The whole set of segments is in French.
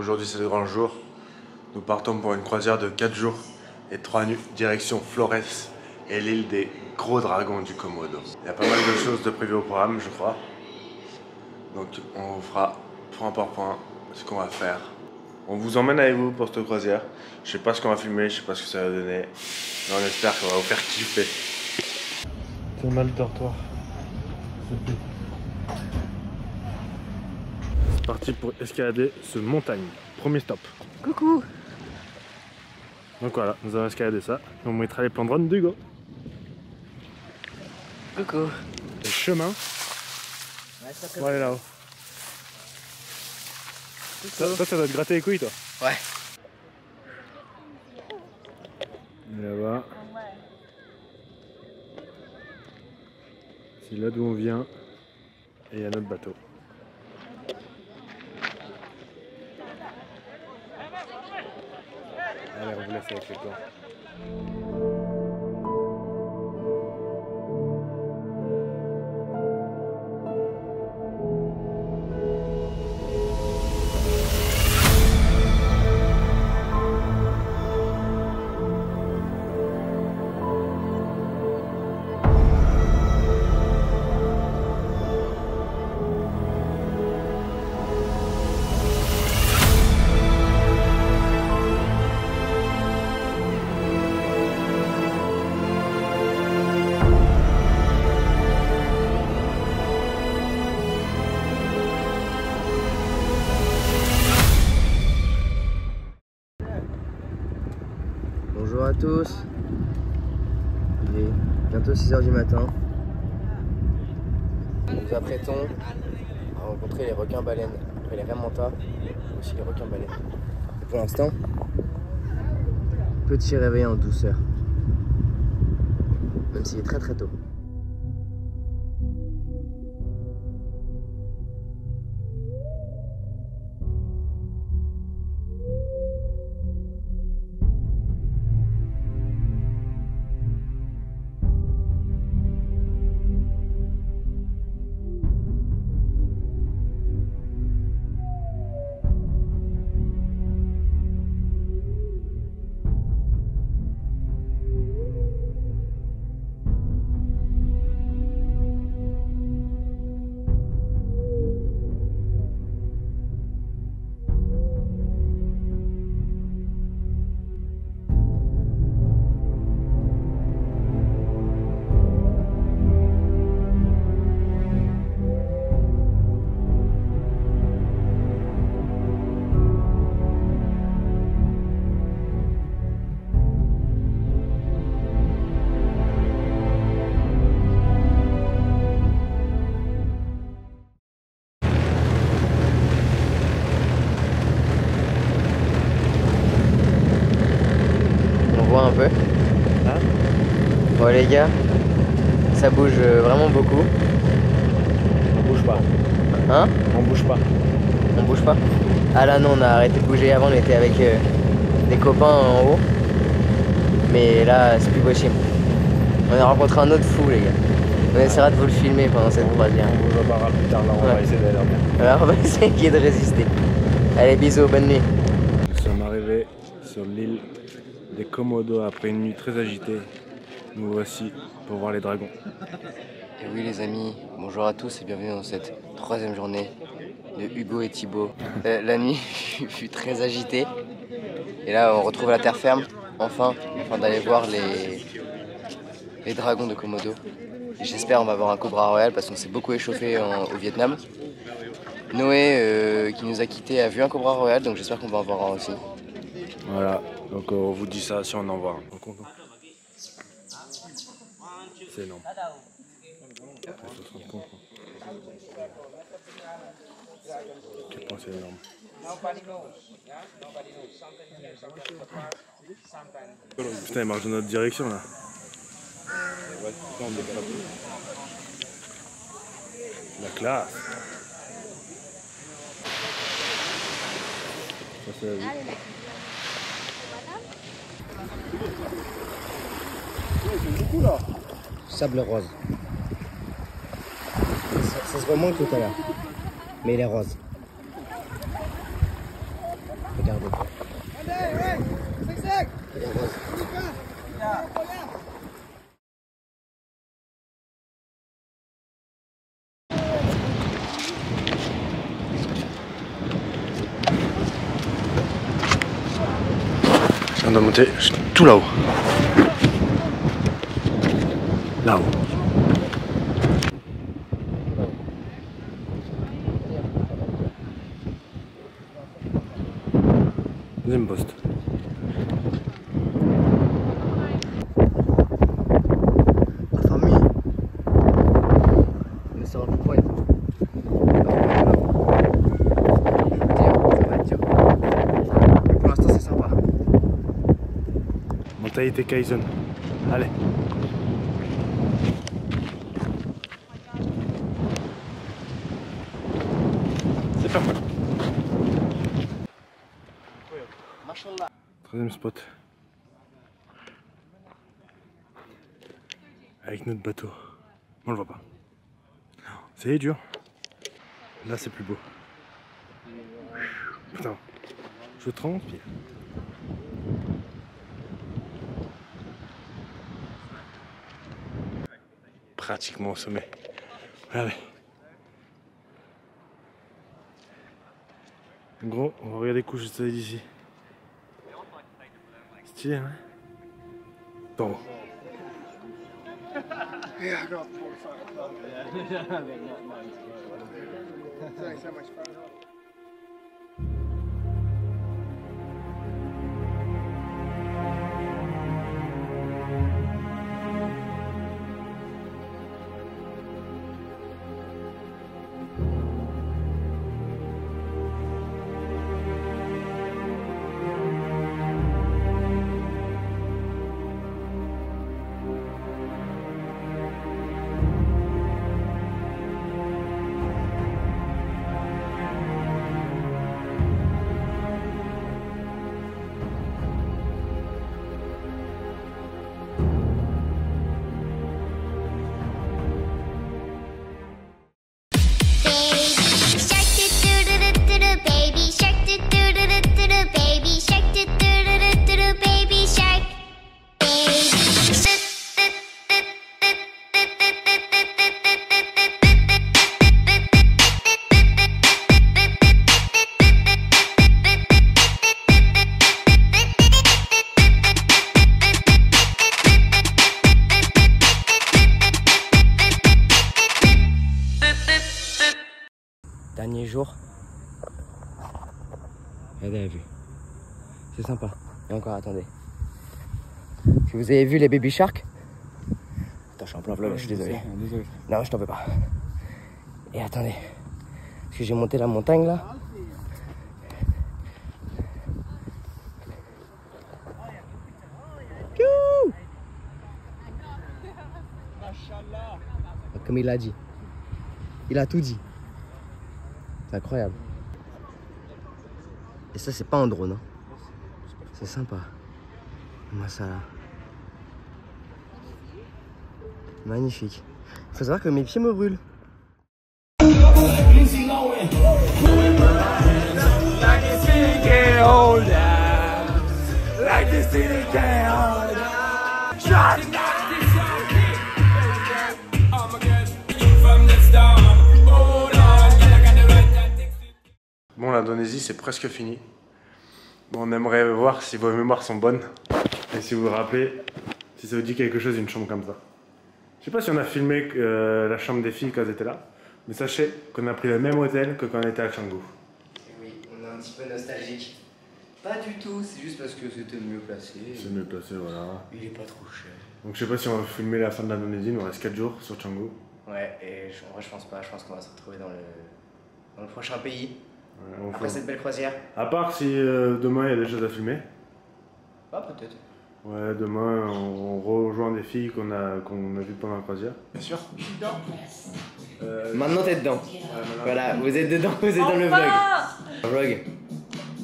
Aujourd'hui c'est le grand jour. Nous partons pour une croisière de 4 jours et 3 nuits, direction Flores et l'île des gros dragons du Komodo. Il y a pas mal de choses de prévues au programme, je crois. Donc on vous fera point par point ce qu'on va faire. On vous emmène avec vous pour cette croisière. Je sais pas ce qu'on va filmer, je sais pas ce que ça va donner. Mais on espère qu'on va vous faire kiffer. C'est mal le dortoir. C'est parti pour escalader ce montagne. Premier stop. Coucou. Donc voilà, nous allons escalader ça. On mettra les plans de run d'Hugo. Coucou. Le chemin. Pour aller là-haut. Toi, ça doit te gratter les couilles, toi. Ouais. Et là-bas. C'est là d'où on vient. Et il y a notre bateau. Allez, on vous laisse avec les plans. Bonjour à tous. Il est bientôt 6 h du matin. Nous nous apprêtons à rencontrer les requins-baleines. Après les raies-mantas, aussi les requins-baleines. Et pour l'instant, petit réveil en douceur. Même s'il est très tôt. Un peu. Hein? Bon les gars, ça bouge vraiment beaucoup. On bouge pas. Hein? On bouge pas. On bouge pas? Ah là non, on a arrêté de bouger. Avant on était avec des copains en haut. Mais là c'est plus possible. On a rencontré un autre fou les gars. On essaiera de vous le filmer pendant cette croisière. On vous reparlera plus tard, là on va essayer d'aller dormir. Alors on va essayer de résister. Allez bisous, bonne nuit. Nous sommes arrivés sur l'île des Komodo après une nuit très agitée. Nous voici pour voir les dragons. Et oui les amis, bonjour à tous et bienvenue dans cette 3e journée de Hugo et Thibaut. La nuit fut très agitée et là on retrouve la terre ferme enfin d'aller voir les dragons de Komodo. Et j'espère on va avoir un Cobra Royal parce qu'on s'est beaucoup échauffé au Vietnam. Noé qui nous a quittés a vu un Cobra Royal, donc j'espère qu'on va en voir un aussi. Voilà, donc on vous dit ça si on en voit un. C'est énorme. Quel point c'est énorme. Putain, il marche dans notre direction là. La classe. Ça c'est la vie. Sable rose. Ça se voit moins que tout à l'heure. Mais il est rose. Je viens de monter tout là-haut. Là-haut. Deuxième poste. La famille. Mais ça va pourquoi ça va être dur. Pour l'instant c'est sympa. Mentalité Kaizen. Allez. C'est pas mal. Troisième spot. Avec notre bateau. On le voit pas. C'est dur. Là c'est plus beau. Putain. Je transpire. Pratiquement au sommet. Allez. En gros, on va regarder les couches de soleil d'ici. Stylé, hein? Bon. Dernier jour. Regardez la vue. C'est sympa. Et encore, attendez. Si vous avez vu les baby sharks. Attends, je suis en plein vlog, je suis désolé. Non, je t'en veux pas. Et attendez. Parce que j'ai monté la montagne là. Comme il a dit. Il a tout dit. C'est incroyable. Et ça, c'est pas en drone. Hein. C'est sympa. Moi, ça là. Magnifique. Il faut savoir que mes pieds me brûlent. Bon, l'Indonésie c'est presque fini. Bon, on aimerait voir si vos mémoires sont bonnes et si vous vous rappelez, si ça vous dit quelque chose d'une chambre comme ça. Je sais pas si on a filmé la chambre des filles quand elles étaient là, mais sachez qu'on a pris le même hôtel que quand on était à Canggu. Oui, on est un petit peu nostalgique. Pas du tout, c'est juste parce que c'était mieux placé. C'est mieux placé, voilà. Il est pas trop cher. Donc je sais pas si on va filmer la fin de l'Indonésie, il nous reste 4 jours sur Canggu. Ouais, et en vrai je pense pas, je pense qu'on va se retrouver dans le prochain pays. Ouais, après cette belle croisière. À part si demain il y a des choses à filmer. Ah, peut-être. Ouais, demain on rejoint des filles qu'on a vues pendant la croisière. Bien sûr. Maintenant t'es dedans. Voilà, vous êtes dedans, vous êtes dans le vlog. Le vlog.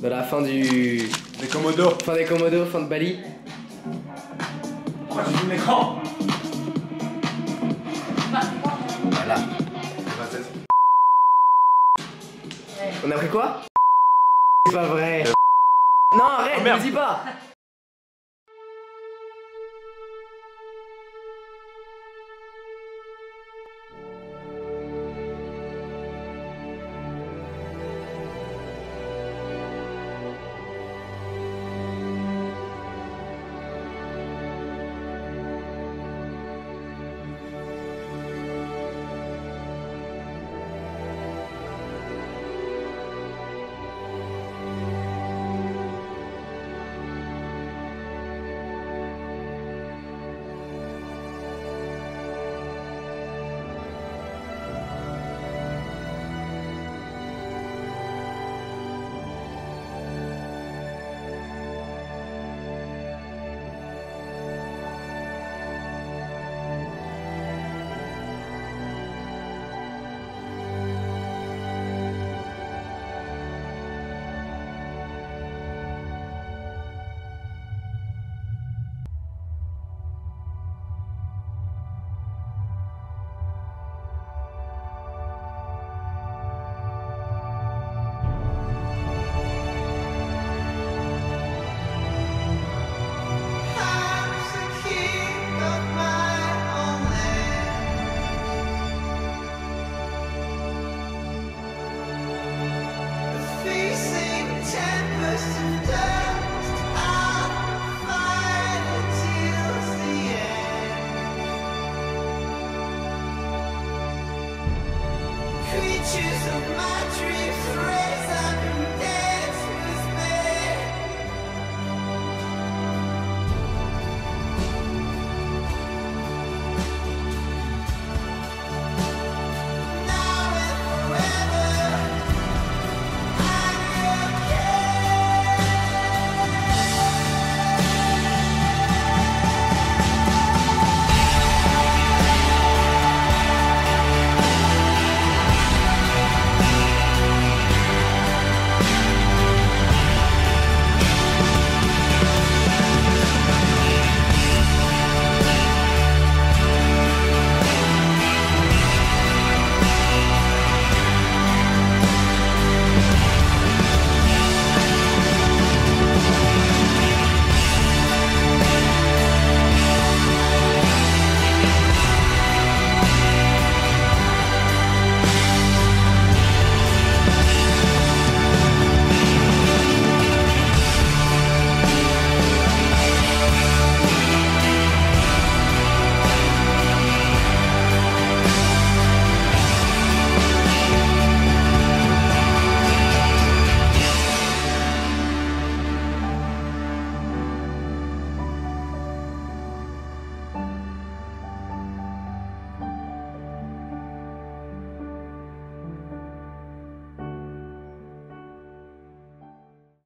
De la fin du... Des Komodo. Fin des Komodo, fin de Bali. Pourquoi tu filmes l'écran? Voilà. On a pris quoi? C'est pas vrai. Non, arrête, merde. ne dis pas. Creatures of my dreams,